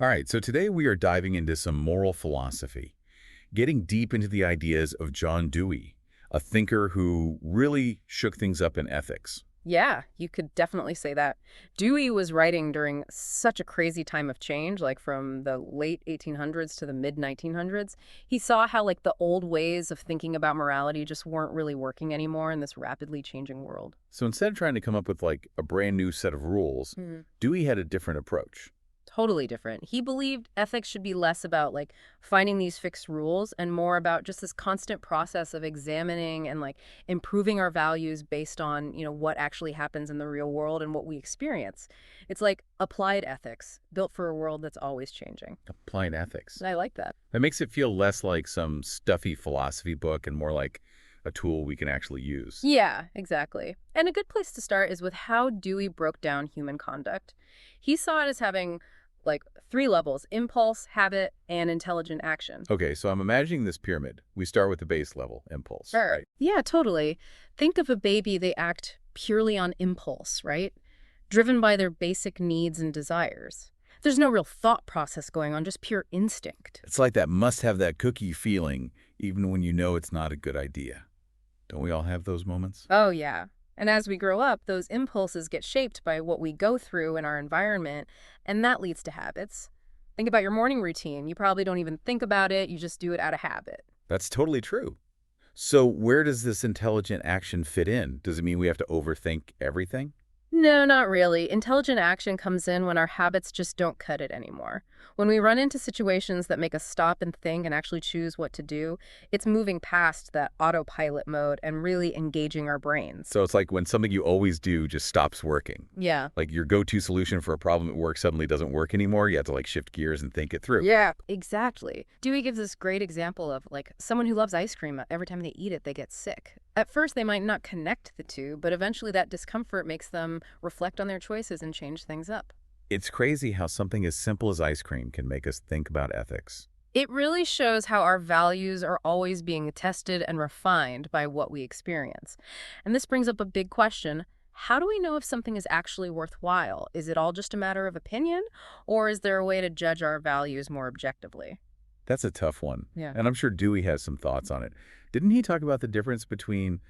All right, so today we are diving into some moral philosophy, getting deep into the ideas of John Dewey, a thinker who really shook things up in ethics. Yeah, you could definitely say that. Dewey was writing during such a crazy time of change, like from the late 1800s to the mid 1900s. He saw how like the old ways of thinking about morality just weren't really working anymore in this rapidly changing world. So instead of trying to come up with like a brand new set of rules, Dewey had a different approach. Totally different. He believed ethics should be less about like finding these fixed rules and more about just this constant process of examining and like improving our values based on, what actually happens in the real world and what we experience. It's like applied ethics built for a world that's always changing. Applied ethics. And I like that. That makes it feel less like some stuffy philosophy book and more like a tool we can actually use. Yeah, exactly. And a good place to start is with how Dewey broke down human conduct. He saw it as having like three levels: impulse, habit, and intelligent action. Okay, so I'm imagining this pyramid. We start with the base level, impulse, Sure. right? Yeah, totally. Think of a baby, they act purely on impulse, right? Driven by their basic needs and desires. There's no real thought process going on, just pure instinct. It's like that must have that cookie feeling, even when you know it's not a good idea. Don't we all have those moments? Oh, yeah. And as we grow up, those impulses get shaped by what we go through in our environment, and that leads to habits. Think about your morning routine. You probably don't even think about it, you just do it out of habit. That's totally true. So where does this intelligent action fit in? Does it mean we have to overthink everything? No, not really. Intelligent action comes in when our habits just don't cut it anymore. When we run into situations that make us stop and think and actually choose what to do, it's moving past that autopilot mode and really engaging our brains. So it's like when something you always do just stops working. Yeah. Like your go-to solution for a problem at work suddenly doesn't work anymore. You have to like shift gears and think it through. Yeah, exactly. Dewey gives this great example of like someone who loves ice cream. Every time they eat it, they get sick. At first, they might not connect the two, but eventually that discomfort makes them reflect on their choices and change things up. It's crazy how something as simple as ice cream can make us think about ethics. It really shows how our values are always being tested and refined by what we experience. And this brings up a big question. How do we know if something is actually worthwhile? Is it all just a matter of opinion, or is there a way to judge our values more objectively? That's a tough one. Yeah. And I'm sure Dewey has some thoughts on it. Didn't he talk about the difference between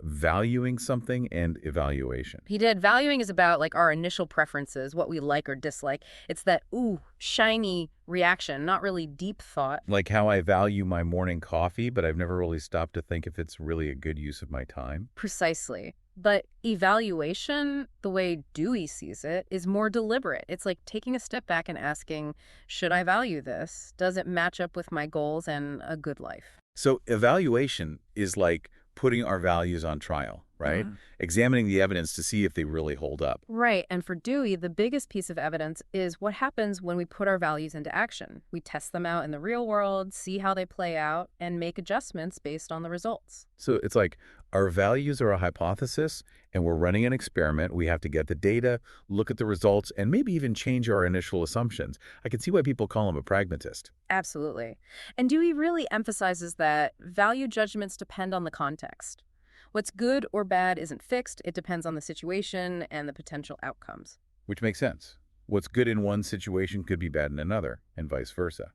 valuing something and evaluation? He did. Valuing is about like our initial preferences, what we like or dislike. It's that, ooh, shiny reaction, not really deep thought. Like how I value my morning coffee, but I've never really stopped to think if it's really a good use of my time. Precisely. But evaluation, the way Dewey sees it, is more deliberate. It's like taking a step back and asking, should I value this? Does it match up with my goals and a good life? So evaluation is like putting our values on trial, right? Examining the evidence to see if they really hold up. Right. And for Dewey, the biggest piece of evidence is what happens when we put our values into action. We test them out in the real world, see how they play out, and make adjustments based on the results. So it's like our values are a hypothesis and we're running an experiment. We have to get the data, look at the results, and maybe even change our initial assumptions. I can see why people call him a pragmatist. Absolutely. And Dewey really emphasizes that value judgments depend on the context. What's good or bad isn't fixed. It depends on the situation and the potential outcomes. Which makes sense. What's good in one situation could be bad in another, and vice versa.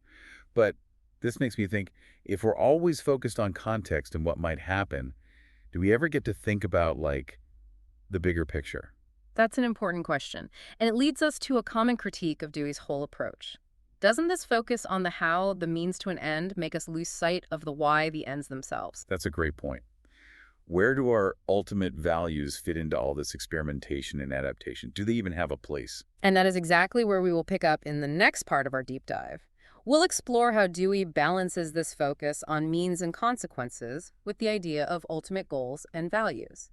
But this makes me think, if we're always focused on context and what might happen, do we ever get to think about, like, the bigger picture? That's an important question. And it leads us to a common critique of Dewey's whole approach. Doesn't this focus on the how, the means to an end, make us lose sight of the why, the ends themselves? That's a great point. Where do our ultimate values fit into all this experimentation and adaptation? Do they even have a place? And that is exactly where we will pick up in the next part of our deep dive. We'll explore how Dewey balances this focus on means and consequences with the idea of ultimate goals and values.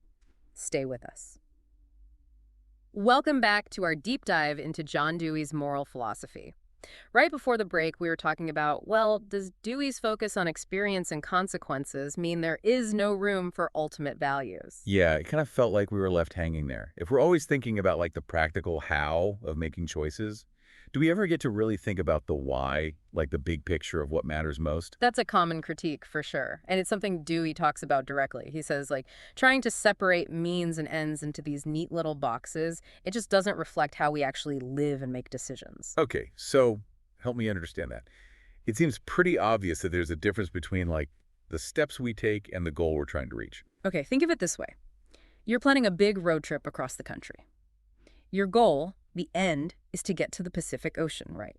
Stay with us. Welcome back to our deep dive into John Dewey's moral philosophy. Right before the break, we were talking about, well, does Dewey's focus on experience and consequences mean there is no room for ultimate values? Yeah, it kind of felt like we were left hanging there. If we're always thinking about like the practical how of making choices, Do we ever get to really think about the why, like the big picture of what matters most? That's a common critique for sure. And it's something Dewey talks about directly. He says, like, trying to separate means and ends into these neat little boxes, it just doesn't reflect how we actually live and make decisions. Okay, so help me understand that. It seems pretty obvious that there's a difference between, like, the steps we take and the goal we're trying to reach. Okay, think of it this way. You're planning a big road trip across the country. Your goal, the end, is to get to the Pacific Ocean, right?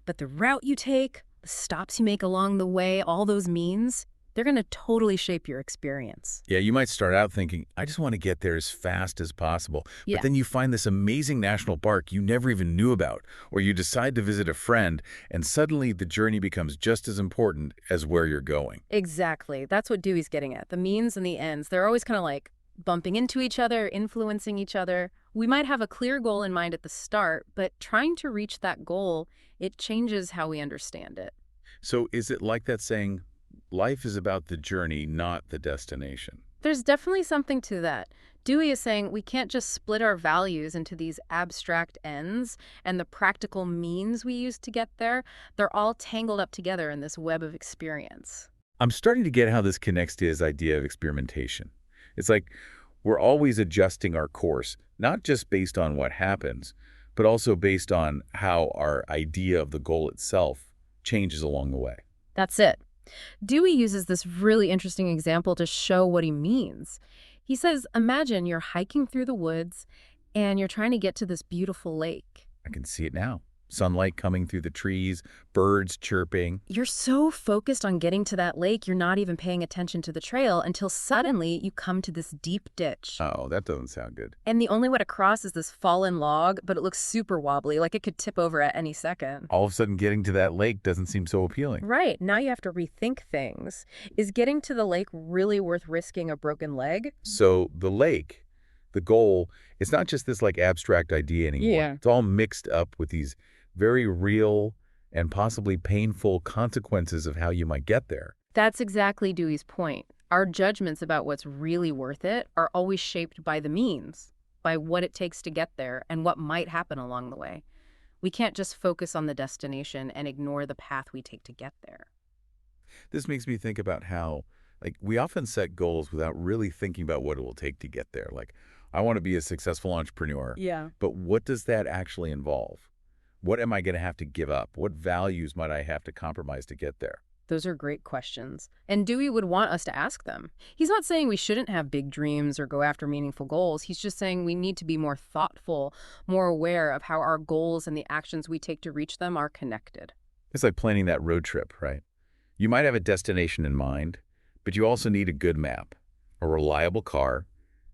But the route you take, the stops you make along the way, all those means, they're going to totally shape your experience. Yeah, you might start out thinking, I just want to get there as fast as possible. But Yeah, then you find this amazing national park you never even knew about, or you decide to visit a friend, and suddenly the journey becomes just as important as where you're going. exactly. That's what Dewey's getting at. The means and the ends, they're always kind of like bumping into each other, influencing each other. We might have a clear goal in mind at the start, but trying to reach that goal, it changes how we understand it. So is it like that saying, life is about the journey, not the destination? There's definitely something to that. Dewey is saying we can't just split our values into these abstract ends and the practical means we use to get there. They're all tangled up together in this web of experience. I'm starting to get how this connects to his idea of experimentation. It's like we're always adjusting our course, not just based on what happens, but also based on how our idea of the goal itself changes along the way. That's it. Dewey uses this really interesting example to show what he means. He says, imagine you're hiking through the woods and you're trying to get to this beautiful lake. I can see it now. Sunlight coming through the trees, birds chirping. You're so focused on getting to that lake, you're not even paying attention to the trail until suddenly you come to this deep ditch. Oh, that doesn't sound good. And the only way to cross is this fallen log, but it looks super wobbly, like it could tip over at any second. All of a sudden, getting to that lake doesn't seem so appealing. Right, now you have to rethink things. Is getting to the lake really worth risking a broken leg? So the lake, the goal, it's not just this like abstract idea anymore. Yeah. It's all mixed up with these very real and possibly painful consequences of how you might get there. That's exactly Dewey's point. Our judgments about what's really worth it are always shaped by the means, by what it takes to get there and what might happen along the way. We can't just focus on the destination and ignore the path we take to get there. This makes me think about how, like, we often set goals without really thinking about what it will take to get there. Like, I want to be a successful entrepreneur, Yeah. but what does that actually involve? What am I going to have to give up? What values might I have to compromise to get there? Those are great questions. And Dewey would want us to ask them. He's not saying we shouldn't have big dreams or go after meaningful goals. He's just saying we need to be more thoughtful, more aware of how our goals and the actions we take to reach them are connected. It's like planning that road trip, right? You might have a destination in mind, but you also need a good map, a reliable car,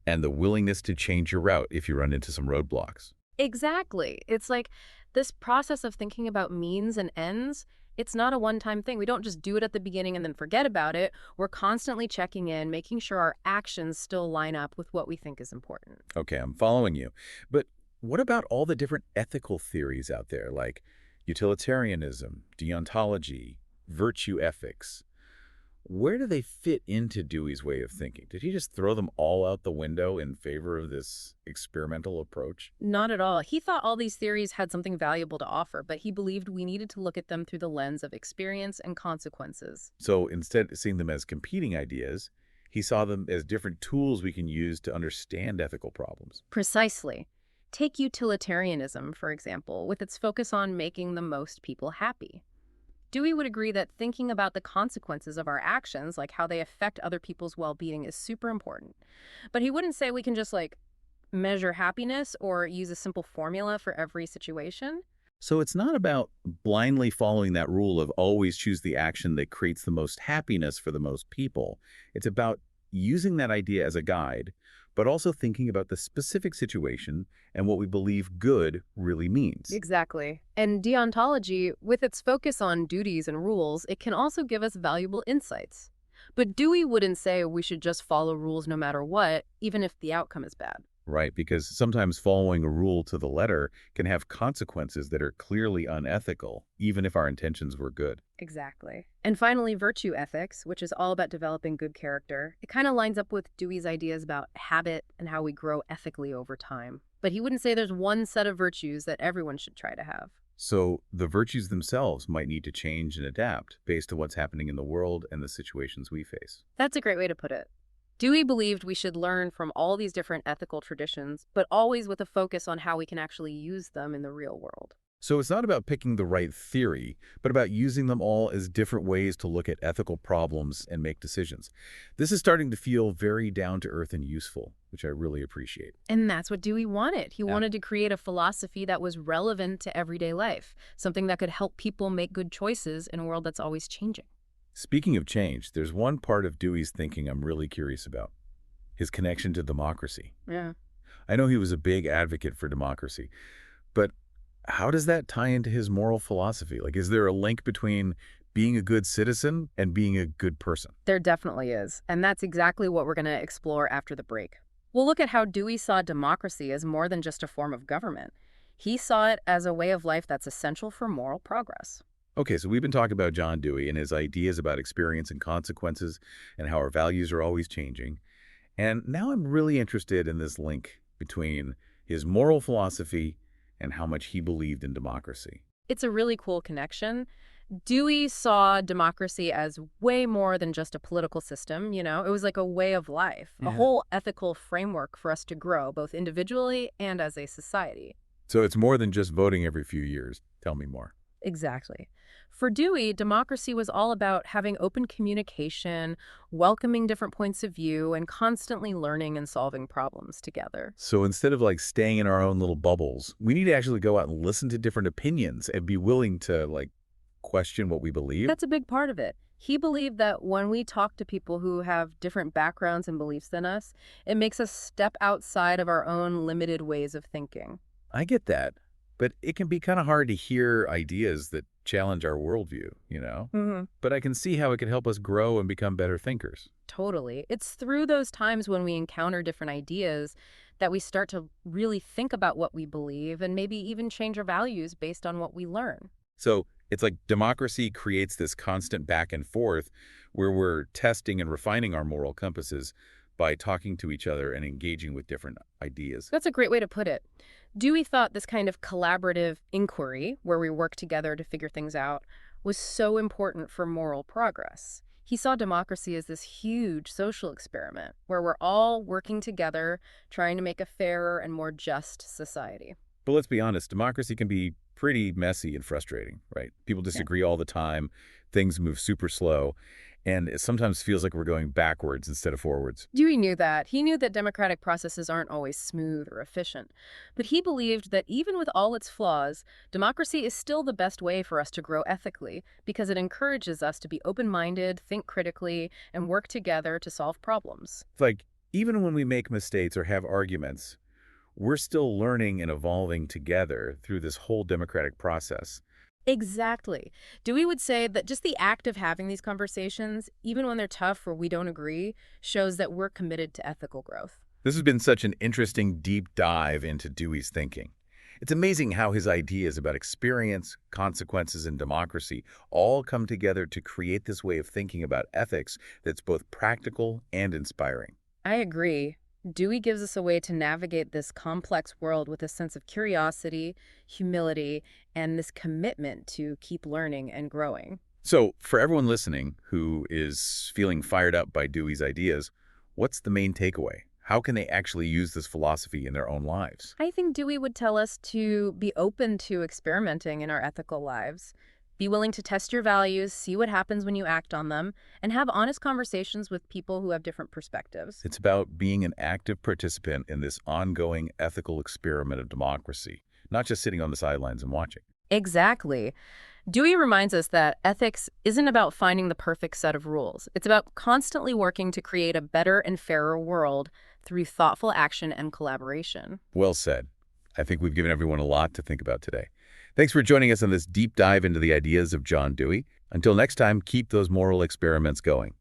and the willingness to change your route if you run into some roadblocks. Exactly. It's like this process of thinking about means and ends, it's not a one-time thing. We don't just do it at the beginning and then forget about it. We're constantly checking in, making sure our actions still line up with what we think is important. Okay, I'm following you. But what about all the different ethical theories out there, like utilitarianism, deontology, virtue ethics? Where do they fit into Dewey's way of thinking? Did he just throw them all out the window in favor of this experimental approach? Not at all. He thought all these theories had something valuable to offer, but he believed we needed to look at them through the lens of experience and consequences. So instead of seeing them as competing ideas, he saw them as different tools we can use to understand ethical problems. Precisely. Take utilitarianism, for example, with its focus on making the most people happy. Dewey would agree that thinking about the consequences of our actions, like how they affect other people's well-being, is super important. But he wouldn't say we can just, like, measure happiness or use a simple formula for every situation. So it's not about blindly following that rule of always choose the action that creates the most happiness for the most people. It's about using that idea as a guide, but also thinking about the specific situation and what we believe good really means. Exactly. And deontology, with its focus on duties and rules, it can also give us valuable insights. But Dewey wouldn't say we should just follow rules no matter what, even if the outcome is bad. Right, because sometimes following a rule to the letter can have consequences that are clearly unethical, even if our intentions were good. Exactly. And finally, virtue ethics, which is all about developing good character. It kind of lines up with Dewey's ideas about habit and how we grow ethically over time. but he wouldn't say there's one set of virtues that everyone should try to have. So the virtues themselves might need to change and adapt based on what's happening in the world and the situations we face. That's a great way to put it. Dewey believed we should learn from all these different ethical traditions, but always with a focus on how we can actually use them in the real world. So it's not about picking the right theory, but about using them all as different ways to look at ethical problems and make decisions. This is starting to feel very down to earth and useful, which I really appreciate. And that's what Dewey wanted. He Yeah. wanted to create a philosophy that was relevant to everyday life, something that could help people make good choices in a world that's always changing. Speaking of change, there's one part of Dewey's thinking I'm really curious about, his connection to democracy. Yeah. I know he was a big advocate for democracy, but how does that tie into his moral philosophy? Like, is there a link between being a good citizen and being a good person? There definitely is, and that's exactly what we're going to explore after the break. We'll look at how Dewey saw democracy as more than just a form of government. He saw it as a way of life that's essential for moral progress. Okay, so we've been talking about John Dewey and his ideas about experience and consequences and how our values are always changing. And now I'm really interested in this link between his moral philosophy and how much he believed in democracy. It's a really cool connection. Dewey saw democracy as way more than just a political system, It was like a way of life, a Yeah. whole ethical framework for us to grow, both individually and as a society. So it's more than just voting every few years. Tell me more. Exactly. For Dewey, democracy was all about having open communication, welcoming different points of view, and constantly learning and solving problems together. So instead of like staying in our own little bubbles, we need to actually go out and listen to different opinions and be willing to like question what we believe. That's a big part of it. He believed that when we talk to people who have different backgrounds and beliefs than us, it makes us step outside of our own limited ways of thinking. I get that, but it can be kind of hard to hear ideas that challenge our worldview. hmm But I can see how it could help us grow and become better thinkers. Totally. It's through those times when we encounter different ideas that we start to really think about what we believe and maybe even change our values based on what we learn. So it's like democracy creates this constant back and forth where we're testing and refining our moral compasses by talking to each other and engaging with different ideas. That's a great way to put it. Dewey thought this kind of collaborative inquiry, where we work together to figure things out, was so important for moral progress. He saw democracy as this huge social experiment where we're all working together, trying to make a fairer and more just society. But let's be honest, democracy can be pretty messy and frustrating, right? People Yeah. disagree all the time, things move super slow, and it sometimes feels like we're going backwards instead of forwards. Dewey knew that. He knew that democratic processes aren't always smooth or efficient. But he believed that even with all its flaws, democracy is still the best way for us to grow ethically because it encourages us to be open-minded, think critically, and work together to solve problems. It's like, even when we make mistakes or have arguments, we're still learning and evolving together through this whole democratic process. Exactly. Dewey would say that just the act of having these conversations, even when they're tough or we don't agree, shows that we're committed to ethical growth. This has been such an interesting deep dive into Dewey's thinking. It's amazing how his ideas about experience, consequences, and democracy all come together to create this way of thinking about ethics that's both practical and inspiring. I agree. Dewey gives us a way to navigate this complex world with a sense of curiosity, humility, and this commitment to keep learning and growing. So, for everyone listening who is feeling fired up by Dewey's ideas, what's the main takeaway? How can they actually use this philosophy in their own lives? I think Dewey would tell us to be open to experimenting in our ethical lives. Be willing to test your values, see what happens when you act on them, and have honest conversations with people who have different perspectives. It's about being an active participant in this ongoing ethical experiment of democracy, not just sitting on the sidelines and watching. Exactly. Dewey reminds us that ethics isn't about finding the perfect set of rules. It's about constantly working to create a better and fairer world through thoughtful action and collaboration. Well said. I think we've given everyone a lot to think about today. Thanks for joining us on this deep dive into the ideas of John Dewey. Until next time, keep those moral experiments going.